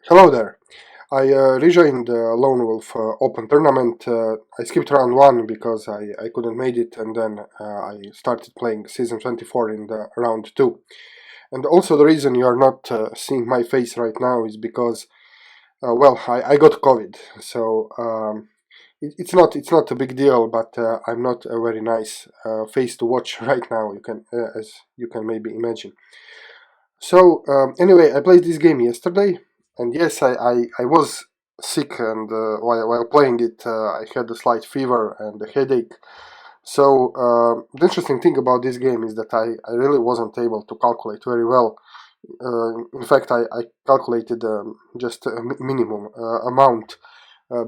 Hello there. I rejoined the LoneWolf Open tournament. I skipped round 1 because I couldn't make it, and then I started playing season 24 in the round 2. And also the reason you are not seeing my face right now is because, I got COVID. So it's not a big deal, but I'm not a very nice face to watch right now. As you can maybe imagine. So anyway, I played this game yesterday, and yes, I was sick, and while playing it, I had a slight fever and a headache. So the interesting thing about this game is that I really wasn't able to calculate very well. In fact, I calculated just a minimum amount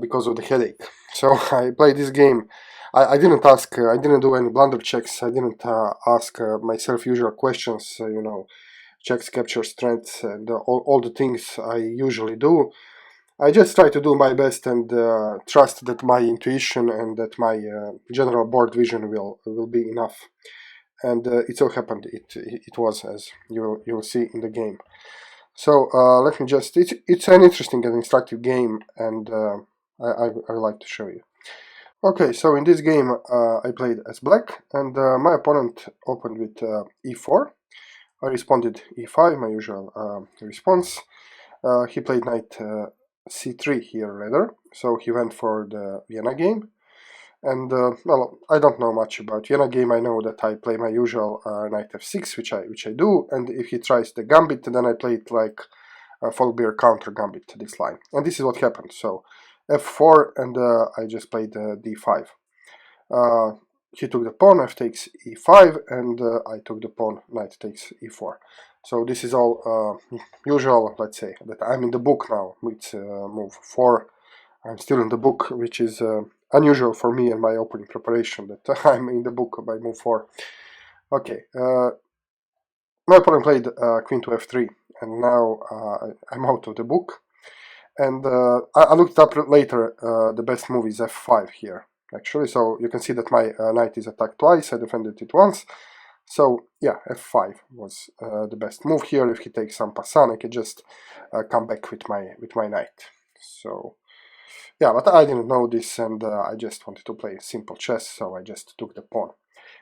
because of the headache. So I played this game. I didn't ask. I didn't do any blunder checks. I didn't ask myself usual questions. Checks, capture, strengths, and all the things I usually do. I just try to do my best and trust that my intuition and that my general board vision will be enough. And it so happened it was, as you'll see in the game. So let me just. It's an interesting and instructive game, and I would like to show you. Okay, so in this game I played as black, and my opponent opened with e4. I responded e5, my usual response. He played knight c3 here rather, so he went for the Vienna game. And well, I don't know much about Vienna game. I know that I play my usual knight f6, which I do. And if he tries the gambit, then I play it like a Folbeer counter gambit, this line. And this is what happened. So f4, and I just played d5. He took the pawn, f takes e5, and I took the pawn, knight takes e4. So this is all usual, let's say, that I'm in the book now with move 4. I'm still in the book, which is unusual for me and my opening preparation, that I'm in the book by move 4. Okay, my opponent played queen to f3, and now I'm out of the book. And I looked up later, the best move is f5 here, actually. So you can see that my knight is attacked twice, I defended it once. So yeah, f5 was the best move here. If he takes some passant, I can just come back with my knight. So yeah, but I didn't know this, and I just wanted to play simple chess, so I just took the pawn.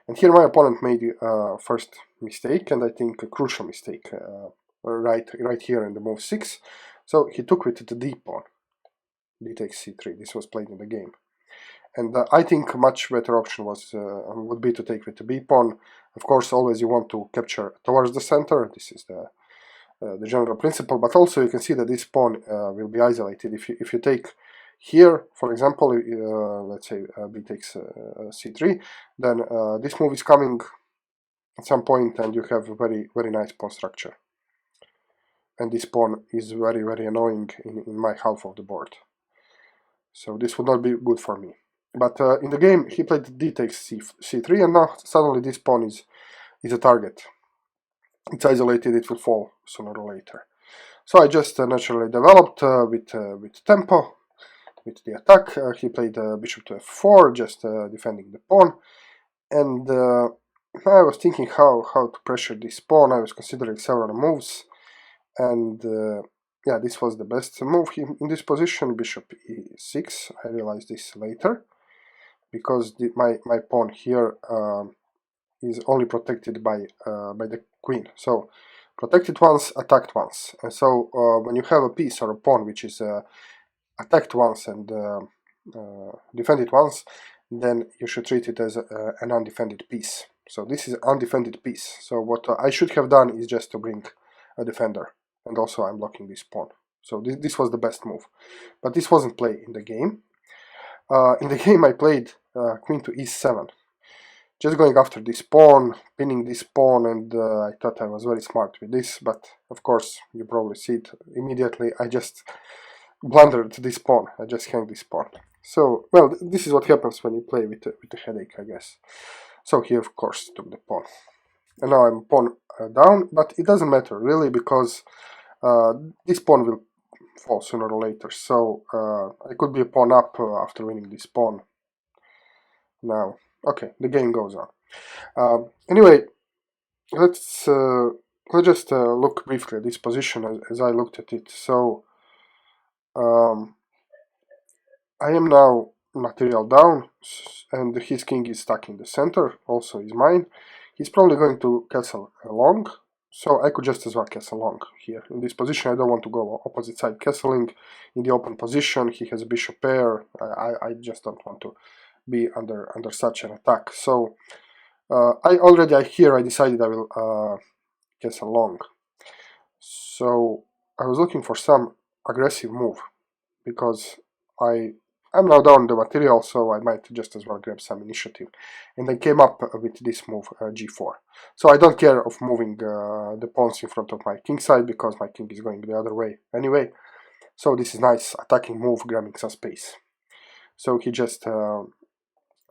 And here my opponent made first mistake, and I think a crucial mistake, right here in the move 6. So he took with the d pawn, d takes c3. This was played in the game, and I think a much better option would be to take with the b pawn. Of course, always you want to capture towards the center. This is the general principle, but also you can see that this pawn will be isolated. If you take here, for example, let's say b takes c3, then this move is coming at some point, and you have a very nice pawn structure. And this pawn is very annoying in my half of the board. So this would not be good for me. But in the game, he played d takes c3, and now suddenly this pawn is a target. It's isolated, it will fall sooner or later. So I just naturally developed with tempo, with the attack. He played bishop to f4, just defending the pawn. And I was thinking how to pressure this pawn. I was considering several moves. And yeah, this was the best move in this position, bishop e6. I realized this later, because my pawn here is only protected by the queen. So protected once, attacked once. And so when you have a piece or a pawn which is attacked once and defended once, then you should treat it as an undefended piece. So this is an undefended piece. So what I should have done is just to bring a defender. And also I'm blocking this pawn. So this was the best move. But this wasn't played in the game. In the game I played queen to e7. Just going after this pawn, pinning this pawn, and I thought I was very smart with this. But of course, you probably see it immediately. I just blundered this pawn. I just hanged this pawn. So, well, this is what happens when you play with a headache, I guess. So he, of course, took the pawn. And now I'm pawn down, but it doesn't matter, really, because this pawn will fall sooner or later. So I could be a pawn up after winning this pawn. Now, okay, the game goes on. Anyway, let's just look briefly at this position as I looked at it. So I am now material down, and his king is stuck in the center, also is mine. He's probably going to castle long, so I could just as well castle long here. In this position, I don't want to go opposite side castling. In the open position, he has a bishop pair. I just don't want to be under such an attack. So I decided I will castle long. So I was looking for some aggressive move because I'm now down the material, so I might just as well grab some initiative. And I came up with this move, g4. So I don't care of moving the pawns in front of my king side, because my king is going the other way anyway. So this is nice attacking move, grabbing some space. So he just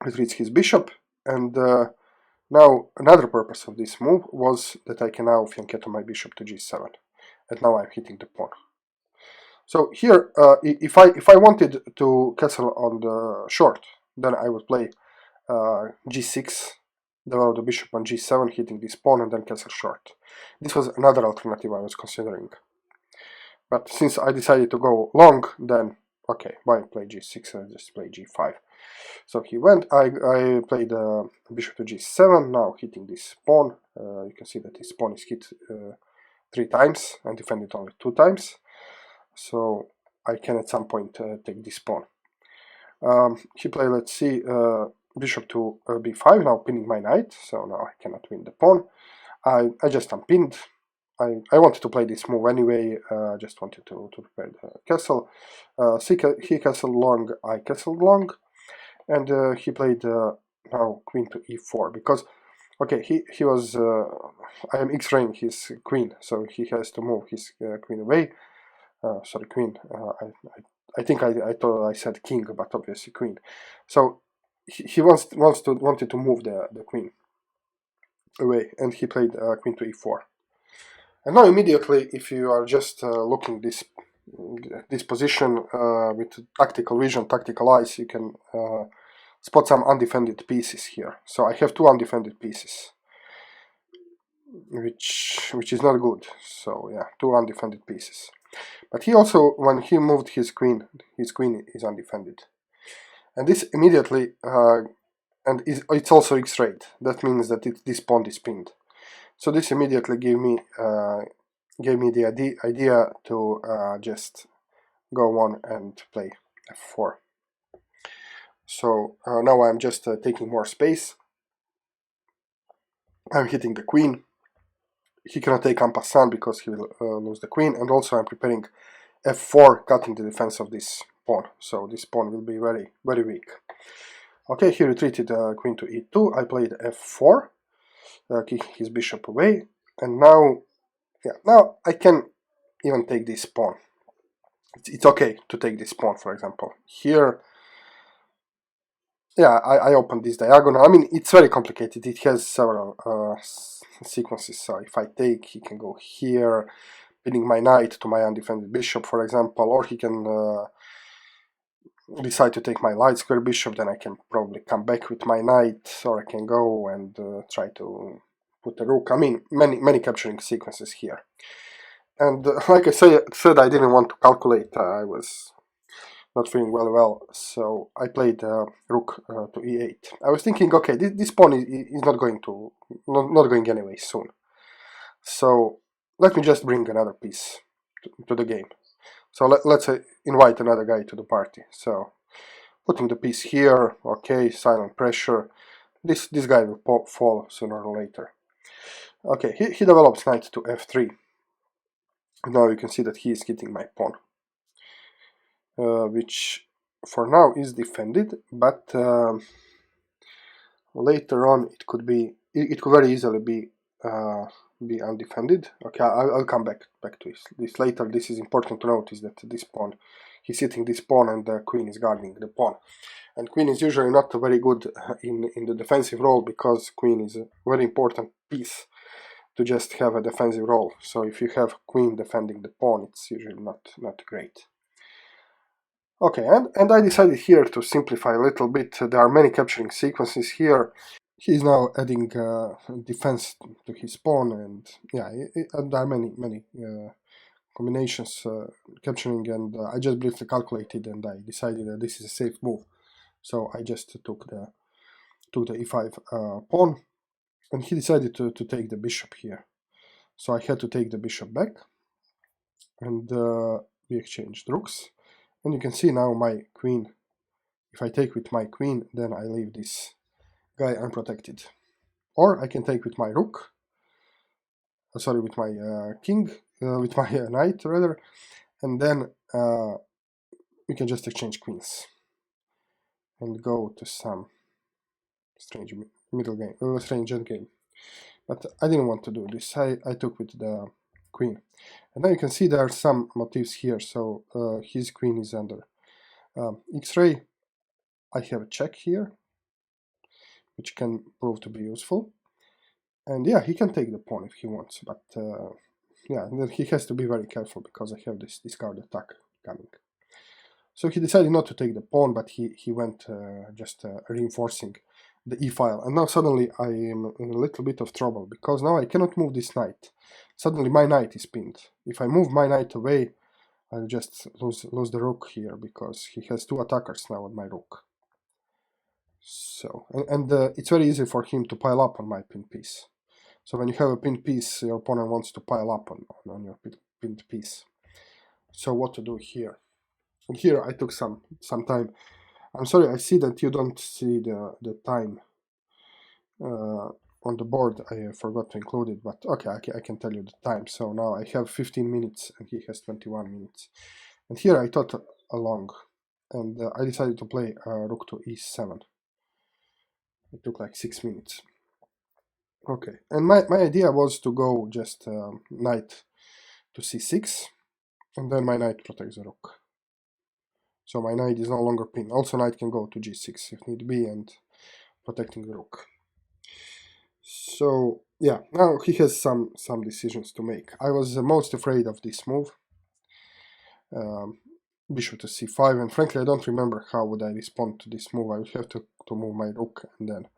retreats his bishop, and now another purpose of this move was that I can now fianchetto my bishop to g7. And now I'm hitting the pawn. So here, if I wanted to castle on the short, then I would play g6, develop the bishop on g7, hitting this pawn, and then castle short. This was another alternative I was considering. But since I decided to go long, then okay, why play g6 and just play g5? So he went, I played bishop to g7, now hitting this pawn. You can see that this pawn is hit 3 times and defended only 2 times. So I can at some point take this pawn. He played, let's see, bishop to b5, now pinning my knight, so now I cannot win the pawn. I just unpinned. I wanted to play this move anyway, just wanted to prepare the castle. He castled long, I castled long, and he played now queen to e4, because, okay, he was, I am x-raying his queen, so he has to move his queen away. Sorry, queen. I think I thought I said king, but obviously queen. So he wanted to move the queen away, and he played queen to e4. And now immediately, if you are just looking this position with tactical vision, tactical eyes, you can spot some undefended pieces here. So I have 2 undefended pieces, which is not good. So yeah, 2 undefended pieces. But he also, when he moved his queen is undefended. And this immediately, and it's also x-rayed. That means that this pawn is pinned. So this immediately gave me the idea to just go on and play f4. So now I'm just taking more space. I'm hitting the queen. He cannot take en passant because he will lose the queen, and also I'm preparing f4, cutting the defense of this pawn. So this pawn will be very, very weak. Okay, he retreated queen to e2. I played f4, kicking his bishop away, and now, yeah, now I can even take this pawn. It's okay to take this pawn, for example. Here, yeah, I opened this diagonal. I mean, it's very complicated. It has several sequences. So if I take, he can go here, pinning my knight to my undefended bishop, for example, or he can decide to take my light square bishop. Then I can probably come back with my knight, or I can go and try to put the rook. I mean, many capturing sequences here. And like I said, I didn't want to calculate. I was not feeling well, so I played rook to e8. I was thinking, okay, this pawn is not going anyway soon. So let me just bring another piece to the game. So let's invite another guy to the party. So putting the piece here, okay, silent pressure. This guy will fall sooner or later. Okay, he develops knight to f3. Now you can see that he is hitting my pawn, which for now is defended, but later on it could very easily be undefended. Okay, I'll come back to this later. This is important to notice that this pawn, he's hitting this pawn and the queen is guarding the pawn. And queen is usually not very good in the defensive role, because queen is a very important piece to just have a defensive role. So if you have queen defending the pawn, it's usually not great. Okay, and I decided here to simplify a little bit. There are many capturing sequences here. He's now adding defense to his pawn, and yeah, there are many combinations capturing, and I just briefly calculated, and I decided that this is a safe move. So I just took the e5 pawn, and he decided to take the bishop here. So I had to take the bishop back, and we exchanged rooks. And you can see now my queen, if I take with my queen, then I leave this guy unprotected. Or I can take with my rook, sorry, with my king, with my knight rather, and then we can just exchange queens and go to some strange middle game, strange endgame. But I didn't want to do this. I took with the queen. And now you can see there are some motifs here. So his queen is under X-ray. I have a check here, which can prove to be useful. And yeah, he can take the pawn if he wants, but yeah, then he has to be very careful because I have this discard attack coming. So he decided not to take the pawn, but he went just reinforcing the e-file. And now suddenly I am in a little bit of trouble, because now I cannot move this knight. Suddenly my knight is pinned. If I move my knight away, I'll just lose the rook here, because he has two attackers now on my rook. So, and it's very easy for him to pile up on my pinned piece. So when you have a pinned piece, your opponent wants to pile up on your pinned piece. So what to do here? And here I took some time. I'm sorry, I see that you don't see the time on the board. I forgot to include it, but okay, I can tell you the time. So now I have 15 minutes and he has 21 minutes. And here I thought along, and I decided to play rook to e7. It took like 6 minutes. Okay, and my idea was to go just knight to c6, and then my knight protects the rook. So my knight is no longer pinned. Also knight can go to g6 if need be, and protecting the rook. So yeah, now he has some decisions to make. I was most afraid of this move, bishop to c5, and frankly I don't remember how would I respond to this move. I would have to move my rook, and then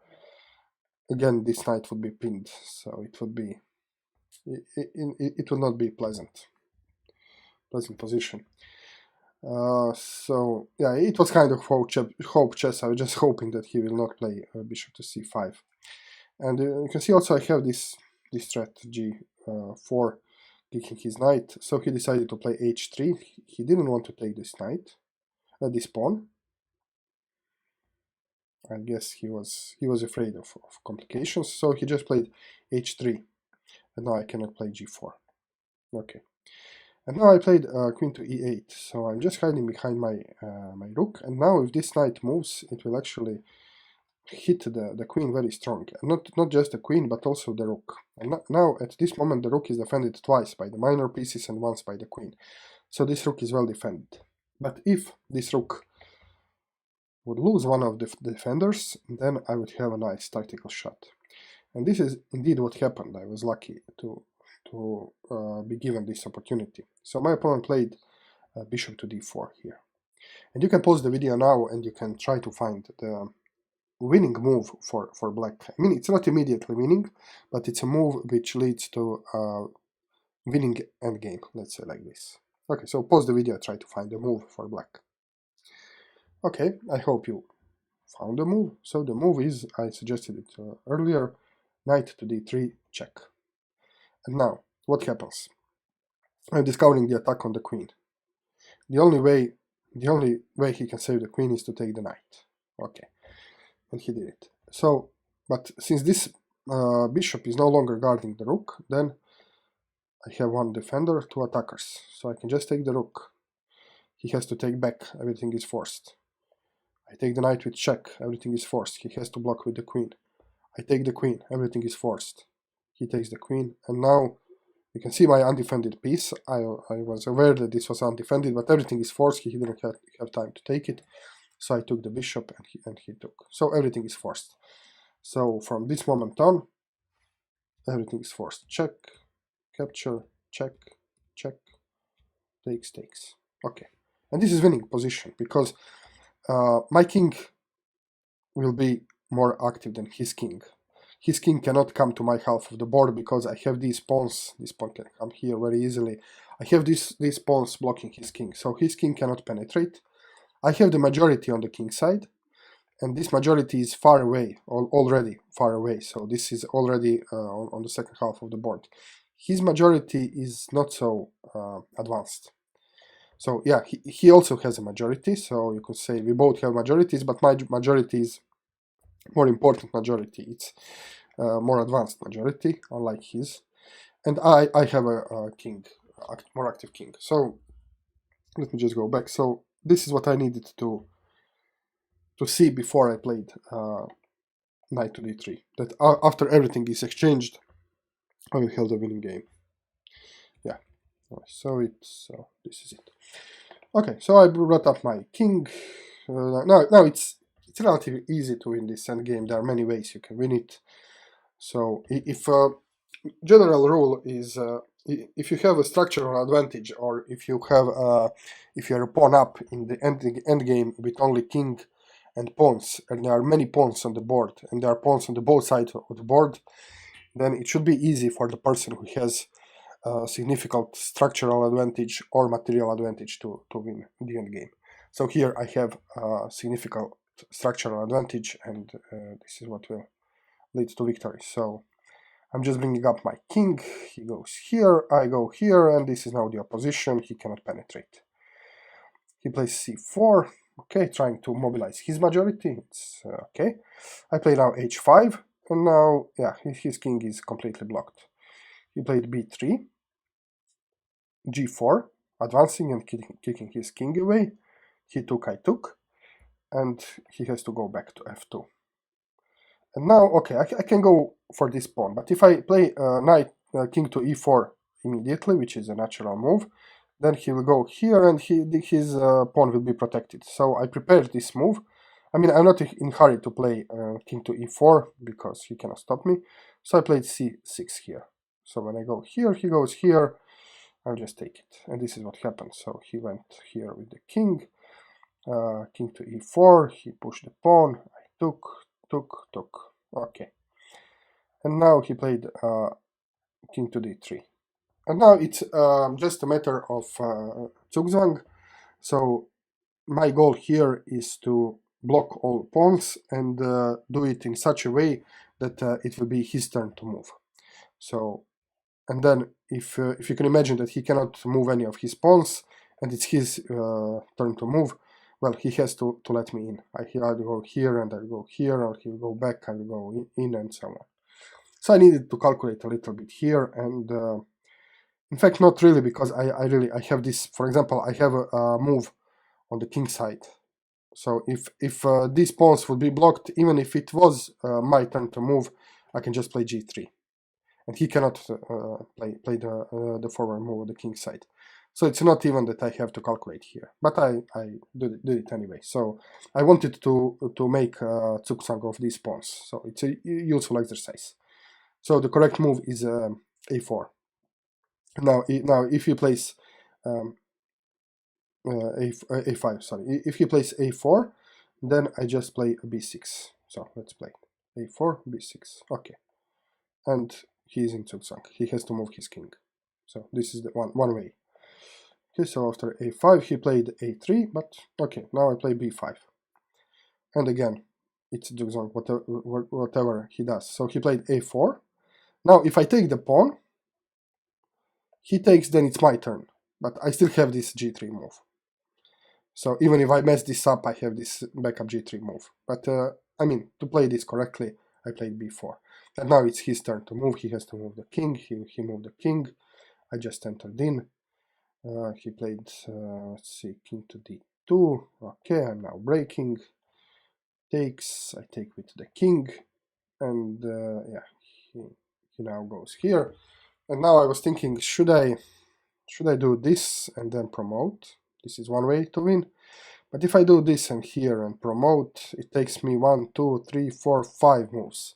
again this knight would be pinned, so it would be it would not be pleasant position. So yeah, it was kind of hope chess. I was just hoping that he will not play bishop to c5. And you can see also I have this strategy for kicking his knight. So he decided to play h3. He didn't want to take this knight, this pawn. I guess he was afraid of complications. So he just played h3, and now I cannot play g4. Okay. And now I played queen to e8, so I'm just hiding behind my my rook, and now if this knight moves, it will actually hit the queen very strong. And not just the queen, but also the rook. And now at this moment the rook is defended twice by the minor pieces and once by the queen. So this rook is well defended. But if this rook would lose one of the defenders, then I would have a nice tactical shot. And this is indeed what happened. I was lucky to be given this opportunity. So my opponent played bishop to d4 here. And you can pause the video now and you can try to find the winning move for black. I mean, it's not immediately winning, but it's a move which leads to winning endgame, let's say like this. Okay, so pause the video, try to find the move for black. Okay, I hope you found the move. So the move is, I suggested it earlier, knight to d3, check. And now, what happens? I'm discovering the attack on the queen. The only way he can save the queen is to take the knight. Okay, and he did it. So, but since this bishop is no longer guarding the rook, then I have one defender, two attackers. So I can just take the rook. He has to take back, everything is forced. I take the knight with check, everything is forced. He has to block with the queen. I take the queen, everything is forced. He takes the queen, and now you can see my undefended piece. I was aware that this was undefended, but everything is forced. He didn't have time to take it. So I took the bishop, and he took. So everything is forced. So from this moment on, everything is forced. Check, capture, check, check, takes. Okay. And this is winning position, because my king will be more active than his king. his king cannot come to my half of the board because I have these pawns. This pawn can come here very easily. I have these pawns blocking his king, so his king cannot penetrate. I have the majority on the king side, and this majority is far away, already far away, so this is already on the second half of the board. His majority is not so advanced. So yeah, he also has a majority, so you could say we both have majorities, but my majority is more important majority. It's more advanced majority, unlike his. And I have a king, more active king. So let me just go back. So this is what I needed to see before I played knight to d3. That after everything is exchanged, I will have the winning game. Yeah. So this is it. Okay, so I brought up my king. Now it's relatively easy to win this endgame. There are many ways you can win it. So if general rule is if you have a structural advantage, or if you have if you're a pawn up in the end game with only king and pawns, and there are many pawns on the board, and there are pawns on the both sides of the board, then it should be easy for the person who has significant structural advantage or material advantage to win the end game. So here I have significant structural advantage, and this is what will lead to victory. So I'm just bringing up my king, he goes here, I go here, and this is now the opposition, he cannot penetrate. He plays c4, okay, trying to mobilize his majority, it's okay. I play now h5, and now, yeah, his king is completely blocked. He played b3, g4, advancing and kicking his king away. He took, I took, and he has to go back to f2. And now, okay, I can go for this pawn, but if I play knight king to e4 immediately, which is a natural move, then he will go here and his pawn will be protected. So I prepared this move. I mean, I'm not in hurry to play king to e4 because he cannot stop me. So I played c6 here. So when I go here, he goes here. I'll just take it. And this is what happened. So he went here with the king. King to e4. He pushed the pawn. I took. Okay. And now he played king to d3. And now it's just a matter of zugzwang. So my goal here is to block all pawns and do it in such a way that it will be his turn to move. So, and then if you can imagine that he cannot move any of his pawns and it's his turn to move, well, he has to let me in. I'll go here and I'll go here, or he'll go back, I'll go in, and so on. So I needed to calculate a little bit here, and in fact, not really, because I have this. For example, I have a move on the king side. So if these pawns would be blocked, even if it was my turn to move, I can just play g3, and he cannot play the forward move on the king side. So it's not even that I have to calculate here, but I did it anyway. So I wanted to make zugzwang of these pawns, so it's a useful exercise. So the correct move is a4. Now if he plays a5, sorry, if he plays a4, then I just play b6. So let's play a4, b6. Okay, and he is in zugzwang. He has to move his king. So this is the one way. Okay, so after a5 he played a3, but okay, now I play b5, and again it's zugzwang, whatever he does. So he played a4. Now if I take the pawn, he takes, then it's my turn, but I still have this g3 move. So even if I mess this up, I have this backup g3 move. But I mean, to play this correctly, I played b4. And now it's his turn to move. He has to move the king. He moved the king. I just entered in. He played, let's see, king to d2. Okay, I'm now breaking. Takes, I take with the king. And yeah, he now goes here. And now I was thinking, should I do this and then promote? This is one way to win. But if I do this and here and promote, it takes me 1, 2, 3, 4, 5 moves.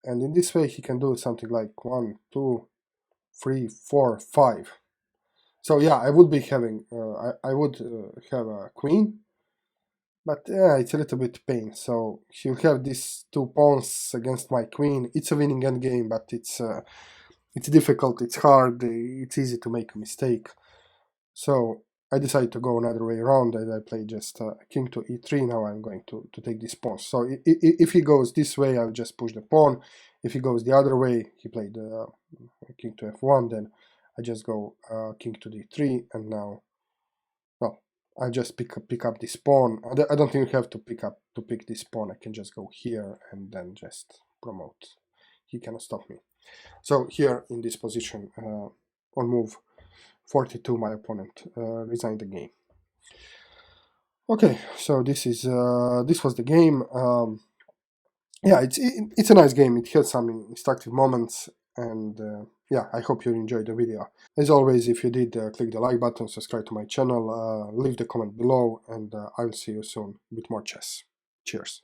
And in this way he can do something like 1, 2, 3, 4, 5. So yeah, I would be having, I would have a queen, But yeah, it's a little bit pain. So he'll have these two pawns against my queen. It's a winning endgame, but it's difficult, it's hard, it's easy to make a mistake. So I decided to go another way around, and I play just king to e3. Now I'm going to take this pawn. So if he goes this way, I'll just push the pawn. If he goes the other way, he played king to f1, then I just go king to d3, and now, well, I just pick up this pawn. I don't even have to pick this pawn. I can just go here and then just promote. He cannot stop me. So here in this position, on move 42, my opponent resigned the game. Okay, so this was the game. Yeah, it's a nice game. It has some instructive moments, and yeah, I hope you enjoyed the video. As always, if you did, click the like button, subscribe to my channel, leave the comment below, and I'll see you soon with more chess. Cheers.